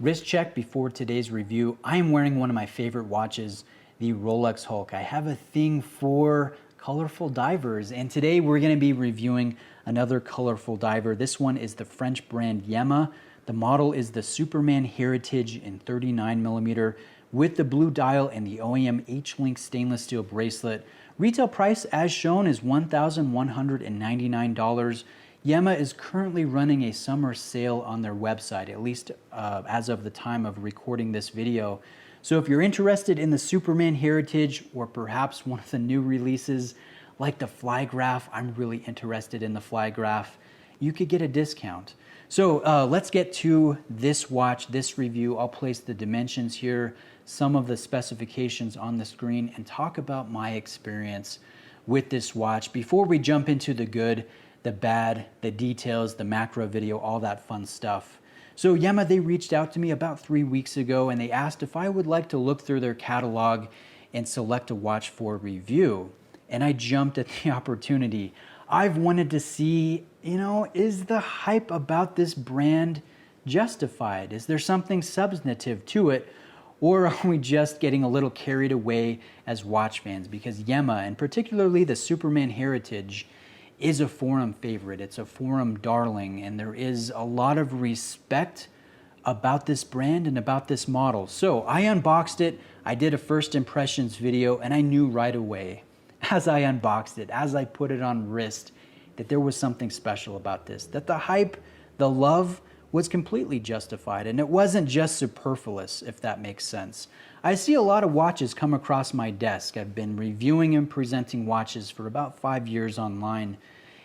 Wrist check before today's review. I am wearing one of my favorite watches, the Rolex Hulk. I have a thing for colorful divers, and today we're going to be reviewing another colorful diver. This one is the French brand Yema. The model is the Superman Heritage in 39mm with the blue dial and the OEM H-Link stainless steel bracelet. Retail price as shown is $1,199. Yema is currently running a summer sale on their website, at least as of the time of recording this video. So if you're interested in the Superman Heritage or perhaps one of the new releases like the Flygraph, I'm really interested in the Flygraph, you could get a discount. So let's get to this watch, this review. I'll place the dimensions here, some of the specifications on the screen, and talk about my experience with this watch before we jump into the good, the bad, the details, the macro video, all that fun stuff. So Yema, they reached out to me about 3 weeks ago and they asked if I would like to look through their catalog and select a watch for review. And I jumped at the opportunity. I've wanted to see, is the hype about this brand justified? Is there something substantive to it? Or are we just getting a little carried away as watch fans? Because Yema, and particularly the Superman Heritage, is a forum favorite. It's a forum darling, and there is a lot of respect about this brand and about this model. So I unboxed it, I did a first impressions video, and I knew right away, as I unboxed it, as I put it on wrist, that there was something special about this, that the hype, the love was completely justified, and it wasn't just superfluous, if that makes sense. I see a lot of watches come across my desk. I've been reviewing and presenting watches for about 5 years online,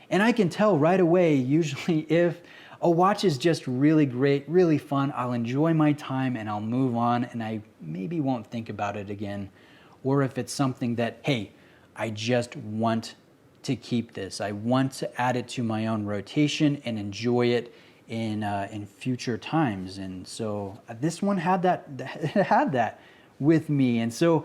and I can tell right away, usually if a watch is just really great, really fun, I'll enjoy my time and I'll move on and I maybe won't think about it again. Or if it's something that, hey, I just want to keep this. I want to add it to my own rotation and enjoy it in future times. And so this one had that with me. And so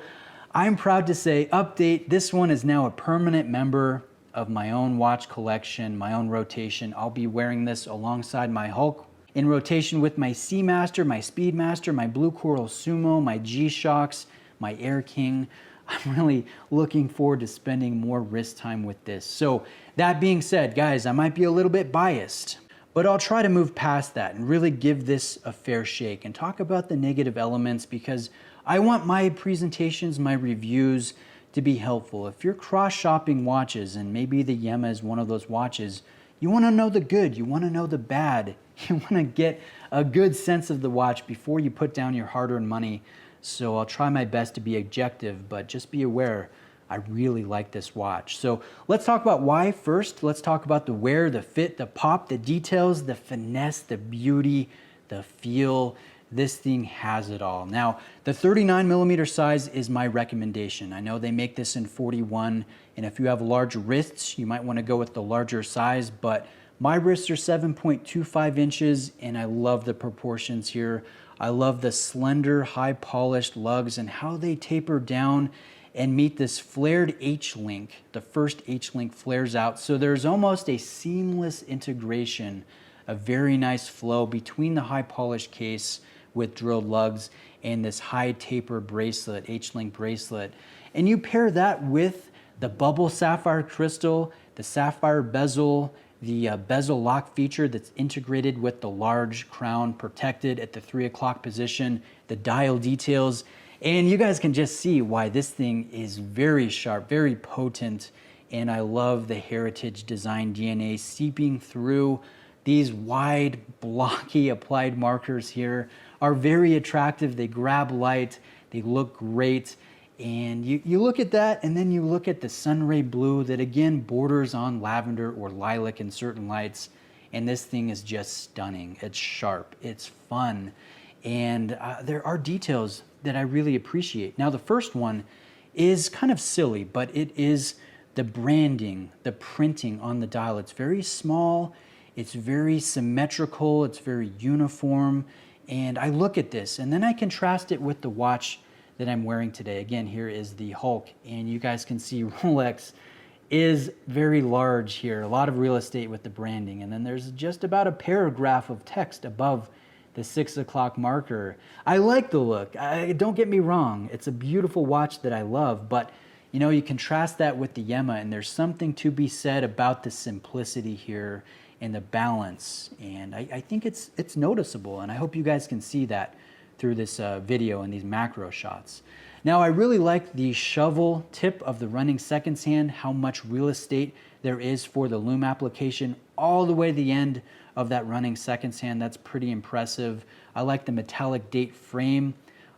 I'm proud to say, update, this one is now a permanent member of my own watch collection, my own rotation. I'll be wearing this alongside my Hulk in rotation with my Seamaster, my Speedmaster, my Blue Coral Sumo, my G-Shocks, my Air King. I'm really looking forward to spending more wrist time with this. So that being said, guys, I might be a little bit biased, but I'll try to move past that and really give this a fair shake and talk about the negative elements, because I want my presentations, my reviews to be helpful. If you're cross-shopping watches, and maybe the Yema is one of those watches, you want to know the good, you want to know the bad, you want to get a good sense of the watch before you put down your hard-earned money. So I'll try my best to be objective, but just be aware, I really like this watch. So let's talk about why first. Let's talk about the wear, the fit, the pop, the details, the finesse, the beauty, the feel. This thing has it all. Now, the 39mm size is my recommendation. I know they make this in 41, and if you have large wrists, you might want to go with the larger size, but my wrists are 7.25 inches, and I love the proportions here. I love the slender, high-polished lugs and how they taper down and meet this flared H-Link. The first H-Link flares out, so there's almost a seamless integration, a very nice flow between the high-polished case with drilled lugs and this high taper bracelet, H-Link bracelet. And you pair that with the bubble sapphire crystal, the sapphire bezel, the bezel lock feature that's integrated with the large crown protected at the 3 o'clock position, the dial details, and you guys can just see why this thing is very sharp, very potent, and I love the heritage design DNA seeping through. These wide, blocky applied markers here are very attractive. They grab light, they look great. And you look at that, and then you look at the sunray blue that again borders on lavender or lilac in certain lights. And this thing is just stunning. It's sharp, it's fun. And there are details that I really appreciate. Now, the first one is kind of silly, but it is the branding, the printing on the dial. It's very small. It's very symmetrical, it's very uniform, and I look at this and then I contrast it with the watch that I'm wearing today. Again, here is the Hulk, and you guys can see Rolex is very large here, a lot of real estate with the branding, and then there's just about a paragraph of text above the 6 o'clock marker. I like the look. Don't get me wrong. It's a beautiful watch that I love, but you know, you contrast that with the Yema, and there's something to be said about the simplicity here and the balance. And I think it's noticeable, and I hope you guys can see that through this video and these macro shots. Now, I really like the shovel tip of the running seconds hand, how much real estate there is for the loom application all the way to the end of that running seconds hand. That's pretty impressive. I like the metallic date frame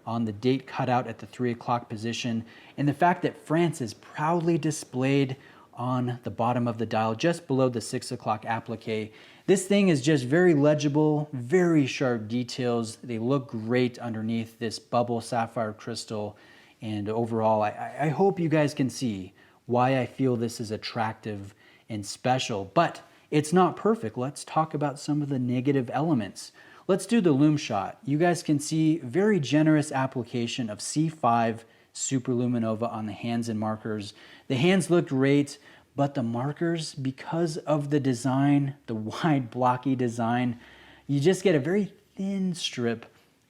on the date cutout at the 3 o'clock position, and the fact that France is proudly displayed on the bottom of the dial just below the 6 o'clock applique. This thing is just very legible, very sharp details. They look great underneath this bubble sapphire crystal, and overall I hope you guys can see why I feel this is attractive and special, but it's not perfect. Let's talk about some of the negative elements. Let's do the loom shot. You guys can see very generous application of C5 Superluminova on the hands and markers. The hands look great, but the markers, because of the design, the wide blocky design, you just get a very thin strip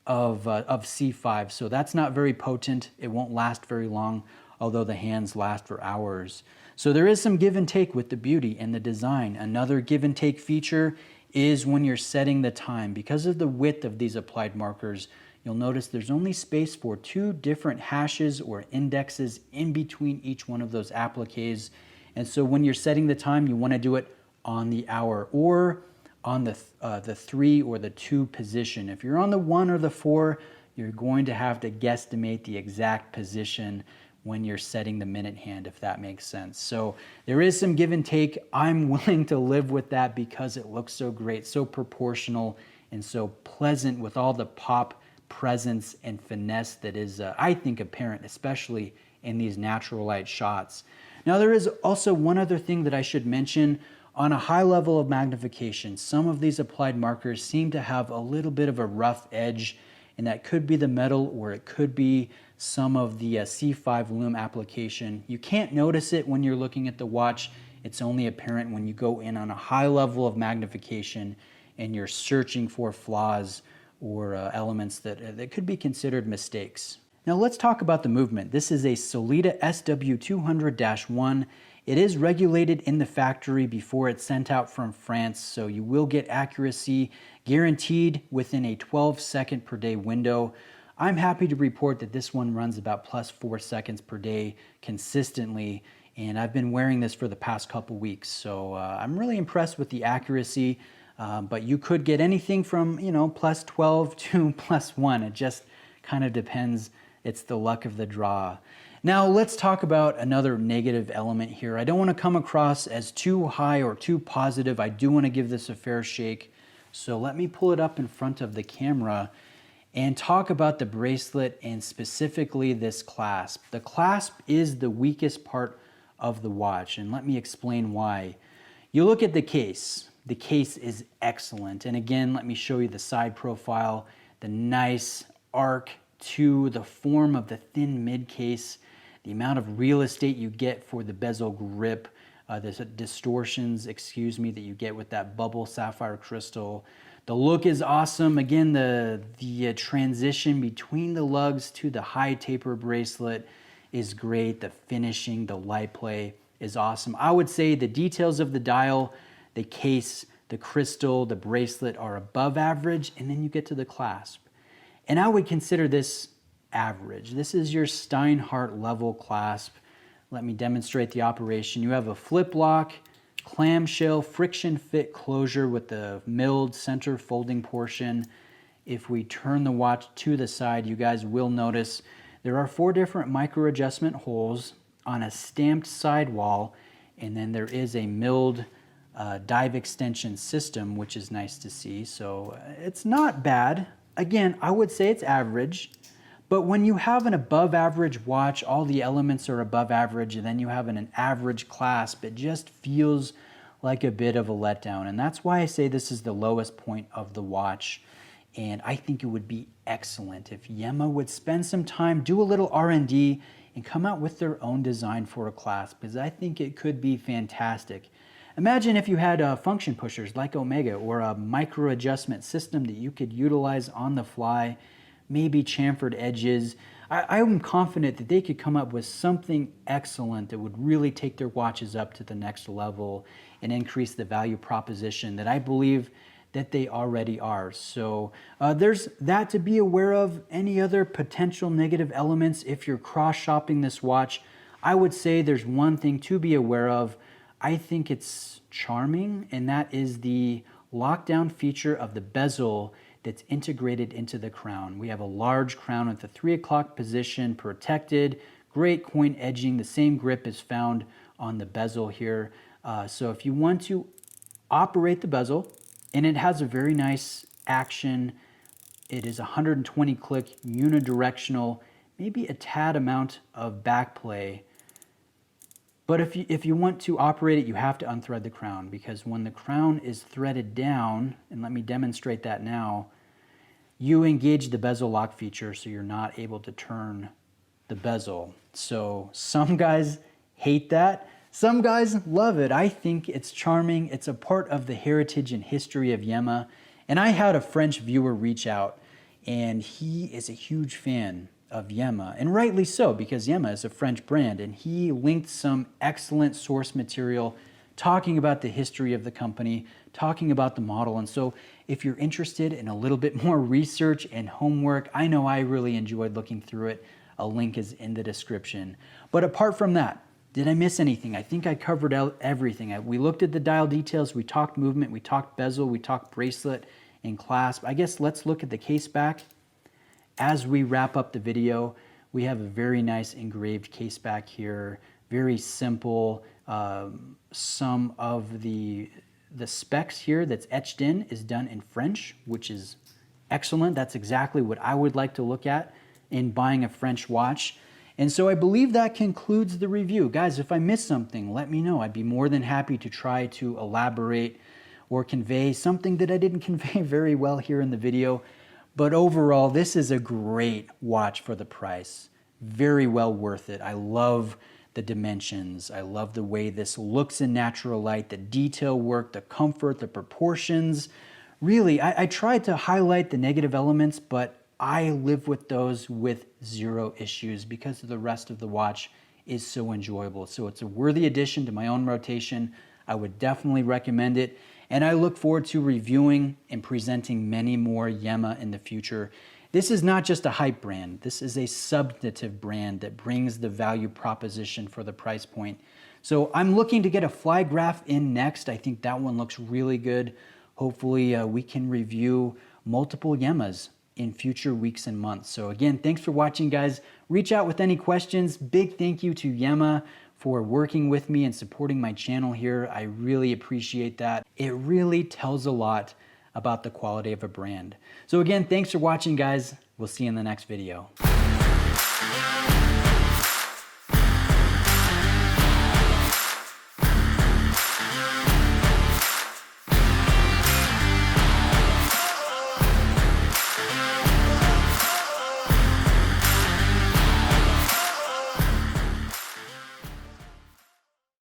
of C5. So that's not very potent. It won't last very long, although the hands last for hours. So there is some give and take with the beauty and the design. Another give and take feature is when you're setting the time. Because of the width of these applied markers, you'll notice there's only space for 2 different hashes or indexes in between each one of those appliques. And so when you're setting the time, you want to do it on the hour or on the 3 or the 2 position. If you're on the 1 or the 4, you're going to have to guesstimate the exact position when you're setting the minute hand, if that makes sense. So there is some give and take. I'm willing to live with that because it looks so great, so proportional, and so pleasant with all the pop, presence, and finesse that is, I think, apparent, especially in these natural light shots. Now, there is also one other thing that I should mention. On a high level of magnification, some of these applied markers seem to have a little bit of a rough edge, and that could be the metal or it could be some of the C5 loom application. You can't notice it when you're looking at the watch. It's only apparent when you go in on a high level of magnification and you're searching for flaws or elements that could be considered mistakes. Now let's talk about the movement. This is a Solita SW200-1. It is regulated in the factory before it's sent out from France, so you will get accuracy guaranteed within a 12-second per day window. I'm happy to report that this one runs about plus 4 seconds per day consistently, and I've been wearing this for the past couple weeks, so I'm really impressed with the accuracy, but you could get anything from, you know, plus 12 to plus 1. It just kind of depends. It's the luck of the draw. Now let's talk about another negative element here. I don't want to come across as too high or too positive. I do want to give this a fair shake. So let me pull it up in front of the camera and talk about the bracelet and specifically this clasp. The clasp is the weakest part of the watch, and let me explain why. You look at the case. The case is excellent. And again, let me show you the side profile, the nice arc to the form of the thin mid case, the amount of real estate you get for the bezel grip, the distortions, that you get with that bubble sapphire crystal. The look is awesome. Again, the transition between the lugs to the high taper bracelet is great. The finishing, the light play is awesome. I would say the details of the dial, the case, the crystal, the bracelet are above average, and then you get to the clasp. And I would consider this average. This is your Steinhardt level clasp. Let me demonstrate the operation. You have a flip lock, clamshell, friction fit closure with the milled center folding portion. If we turn the watch to the side, you guys will notice there are 4 different micro adjustment holes on a stamped sidewall, and then there is a milled dive extension system, which is nice to see. So it's not bad. Again, I would say it's average, but when you have an above average watch, all the elements are above average, and then you have an average clasp, it just feels like a bit of a letdown. And that's why I say this is the lowest point of the watch. And I think it would be excellent if Yema would spend some time, do a little R&D, and come out with their own design for a clasp, because I think it could be fantastic. Imagine if you had function pushers like Omega, or a micro adjustment system that you could utilize on the fly, maybe chamfered edges. I'm confident that they could come up with something excellent that would really take their watches up to the next level and increase the value proposition that I believe that they already are. So there's that to be aware of. Any other potential negative elements if you're cross-shopping this watch? I would say there's one thing to be aware of. I think it's charming, and that is the lockdown feature of the bezel that's integrated into the crown. We have a large crown at the 3 o'clock position, protected, great coin edging. The same grip is found on the bezel here. So if you want to operate the bezel, and it has a very nice action, it is 120 click unidirectional, maybe a tad amount of back play. But if you want to operate it, you have to unthread the crown, because when the crown is threaded down, and let me demonstrate that now, you engage the bezel lock feature, so you're not able to turn the bezel. So some guys hate that. Some guys love it. I think it's charming. It's a part of the heritage and history of Yema. And I had a French viewer reach out, and he is a huge fan of Yema, and rightly so, because Yema is a French brand, and he linked some excellent source material talking about the history of the company, talking about the model. And so if you're interested in a little bit more research and homework, I know I really enjoyed looking through it. A link is in the description. But apart from that, did I miss anything? I think I covered out everything. We looked at the dial details, we talked movement, we talked bezel, we talked bracelet and clasp. I guess let's look at the case back. As we wrap up the video, we have a very nice engraved case back here, very simple. Some of the specs here that's etched in is done in French, which is excellent. That's exactly what I would like to look at in buying a French watch. And so I believe that concludes the review. Guys, if I missed something, let me know. I'd be more than happy to try to elaborate or convey something that I didn't convey very well here in the video. But overall, this is a great watch for the price. Very well worth it. I love the dimensions. I love the way this looks in natural light, the detail work, the comfort, the proportions. Really, I tried to highlight the negative elements, but I live with those with zero issues because the rest of the watch is so enjoyable. So it's a worthy addition to my own rotation. I would definitely recommend it. And I look forward to reviewing and presenting many more Yema in the future. This is not just a hype brand. This is a substantive brand that brings the value proposition for the price point. So I'm looking to get a fly graph in next. I think that one looks really good. Hopefully we can review multiple Yemas in future weeks and months. So again, thanks for watching, guys. Reach out with any questions. Big thank you to Yema for working with me and supporting my channel here. I really appreciate that. It really tells a lot about the quality of a brand. So again, thanks for watching, guys. We'll see you in the next video.